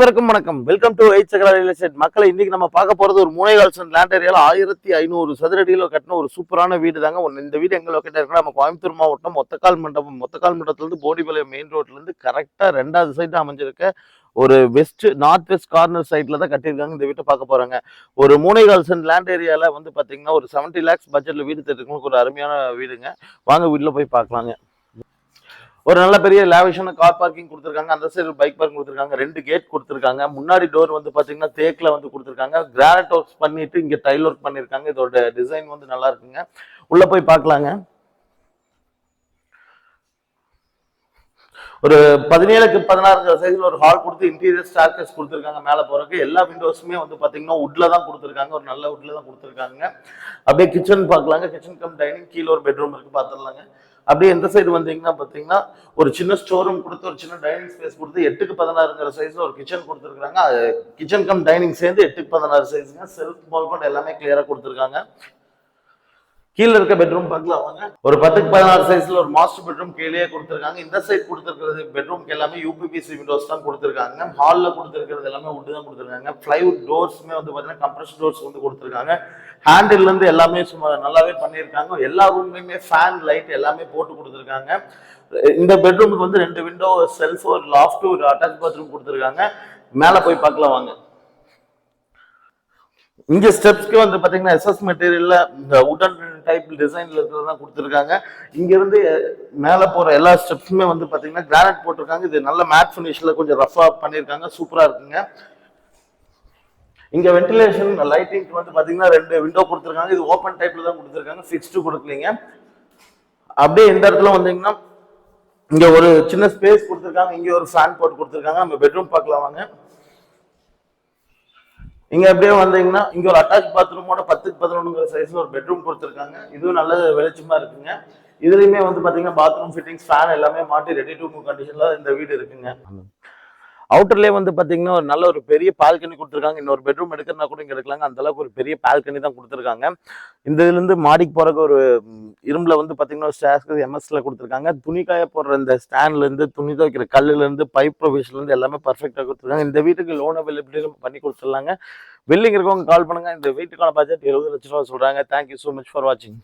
வணக்கம். Welcome to eight சக்கர real estate. மக்களை இன்னைக்கு நம்ம பார்க்க போறது ஒரு 3.5 சென்ட் லேண்ட் ஏரியால 1500 சதுர அடியில கட்டின ஒரு சூப்பரான வீடு தாங்க. இந்த வீடு எங்க லொக்கேட் இருக்குன்னா நம்ம கோயம்புத்தூர் மாவட்டம் மொத்தக்கால் மண்டபத்துல இருந்து போடிபாளையம் மெயின் ரோட்ல இருந்து கரெக்டா 2வது சைடு அமைஞ்சிருக்க ஒரு நார்த் வெஸ்ட் கார்னர் சைட்ல தான் கட்டியிருக்காங்க. இந்த வீட்டை பார்க்க போறாங்க. ஒரு 3.5 சென்ட் லேண்ட் ஏரியால வந்து பாத்தீங்கன்னா ஒரு 70 lakhs பட்ஜெட்ல வீடு தேடுறதுக்கு ஒரு அருமையான வீடுங்க. வாங்க வீட்டுல போய் பார்க்கலாங்க. ஒரு நல்ல பெரிய லேவிஷான கார் பார்க்கிங் கொடுத்துருக்காங்க. அந்த சைடு பைக் பார்க்கிங் கொடுத்துருக்காங்க. 2 கேட் கொடுத்துருக்காங்க. முன்னாடி டோர் வந்து பாத்தீங்கன்னா தேக்கில் வந்து கொடுத்துருக்காங்க. கிரானைட் ஒர்க்ஸ் பண்ணிட்டு இங்க டைல் ஒர்க் பண்ணிருக்காங்க. இதோட டிசைன் வந்து நல்லா இருக்குங்க. உள்ள போய் பார்க்கலாங்க. ஒரு 17க்கு 16 சைஸ்ல ஒரு ஹால் கொடுத்து இன்டீரியர் ஸ்டார்கேஸ் கொடுத்துருக்காங்க. மேல போறதுக்கு எல்லா விண்டோஸுமே வந்து பாத்தீங்கன்னா வுட்ல தான் கொடுத்துருக்காங்க. ஒரு நல்ல வுட்ல தான் கொடுத்துருக்காங்க. அப்படியே கிச்சன் பார்க்கலாங்க. கிச்சன் கம் டைனிங், கீழே ஒரு பெட்ரூம் இருக்கு, பார்த்துடலாங்க. அப்படியே எந்த சைடு வந்தீங்கன்னா பாத்தீங்கன்னா ஒரு சின்ன ஸ்டோர் ரூம் கொடுத்து ஒரு சின்ன டைனிங் ஸ்பேஸ் கொடுத்து 8க்கு 16 சைஸ்ல ஒரு கிச்சன் கொடுத்துருக்காங்க. கிச்சன் கம் டைனிங் சேர்ந்து 8க்கு 16 சைஸ்ங்க. செல்ஃப் பால்கோன் எல்லாமே கிளியரா கொடுத்துருக்காங்க. கீழே இருக்க பெட்ரூம் பார்க்கலாம் வாங்க. ஒரு 10க்கு 16 சைஸ்ல ஒரு மாஸ்டர் பெட்ரூம் கீழே கொடுத்துருக்காங்க. இந்த சைட் கொடுத்துருக்கிறது பெட்ரூம்க்கு எல்லாமே யூபிபிசி விண்டோஸ் தான் கொடுத்துருக்காங்க. ஹாலில் கொடுத்துருக்கிறது எல்லாமே வுட் தான் கொடுத்துருக்காங்க. பிளைவுட் டோர்ஸுமே வந்து பார்த்தீங்கன்னா கம்ப்ரஸ் டோர்ஸ் வந்து கொடுத்துருக்காங்க. ஹேண்டில் இருந்து எல்லாமே சும்மா நல்லாவே பண்ணியிருக்காங்க. எல்லா ரூம்லையுமே ஃபேன் லைட் எல்லாமே போட்டு கொடுத்துருக்காங்க. இந்த பெட்ரூமுக்கு வந்து 2 விண்டோ, செல்ஃப், ஒரு லாஃப்ட், ஒரு அட்டாச் பாத்ரூம் கொடுத்துருக்காங்க. மேலே போய் பார்க்கலாம் வாங்க. இங்க ஸ்டெப்ஸ்க்கு வந்து பாத்தீங்கன்னா எஸ்எஸ் மெட்டீரியல்ல இந்த உடன் டைப் டிசைன்ல இருக்கிறதா கொடுத்துருக்காங்க. இங்க இருந்து மேல போற எல்லா ஸ்டெப்ஸுமே வந்து பாத்தீங்கன்னா கிரானைட் போட்டிருக்காங்க. இது நல்ல மேட் ஃபினிஷ்ல கொஞ்சம் ரஃபா பண்ணிருக்காங்க. சூப்பரா இருக்குங்க. இங்க வென்டிலேஷன் லைட்டிங் வந்து பாத்தீங்கன்னா 2 விண்டோ கொடுத்துருக்காங்க. இது ஓப்பன் டைப்ல தான் கொடுத்துருக்காங்க, ஃபிக்ஸ்டு கொடுக்கலீங்க. அப்படியே இந்த இடத்துல வந்தீங்கன்னா இங்க ஒரு சின்ன ஸ்பேஸ் கொடுத்துருக்காங்க. இங்க ஒரு ஃபேன் போட்டு கொடுத்துருக்காங்க. நம்ம பெட்ரூம் பார்க்கலாம் வாங்க. இங்க அப்படியே வந்தீங்கன்னா இங்க ஒரு அட்டாச் பாத்ரூமோட 10க்கு 11 சைஸ்ல ஒரு பெட்ரூம் கொடுத்துருக்காங்க. இதுவும் நல்ல வெளிச்சமா இருக்குங்க. இதுலயுமே வந்து பாத்தீங்கன்னா பாத்ரூம் ஃபிட்டிங்ஸ், ஃபேன் எல்லாமே மாட்டி ரெடி டு மூவ் கண்டிஷன்ல இந்த வீடு இருக்குங்க. அவுட்டர்லேயே வந்து பாத்தீங்கன்னா ஒரு நல்ல ஒரு பெரிய பால்கனி கொடுத்துருக்காங்க. இன்னொரு பெட்ரூம் எடுக்கிறனா கூட இங்க எடுக்கலாங்க. அந்த அளவுக்கு ஒரு பெரிய பால்கனி தான் கொடுத்துருக்காங்க. இந்த இதுல இருந்து மாடிக்கு போறதுக்கு ஒரு இரும்புல வந்து பாத்தீங்கன்னா ஸ்டாஸ்க்கு எம்எஸ்ல கொடுத்துருக்காங்க. துணி காய போடுற இந்த ஸ்டாண்ட்ல இருந்து, துணி துவைக்கிற கல்லுல இருந்து, பைப் ப்ரொவிஷன்ல இருந்து எல்லாமே பர்ஃபெக்டா கொடுத்துருக்காங்க. இந்த வீட்டுக்கு லோன் அவைலபிலிட்டி பண்ணி கொடுத்துடலாங்க. வெல்லிங் இருக்கவங்க கால் பண்ணுங்க. இந்த வீட்டுக்கான பட்ஜெட் 70 லட்சம் ரூபா சொல்றாங்க. தேங்க்யூ ஸோ மச் ஃபார் வாட்சிங்.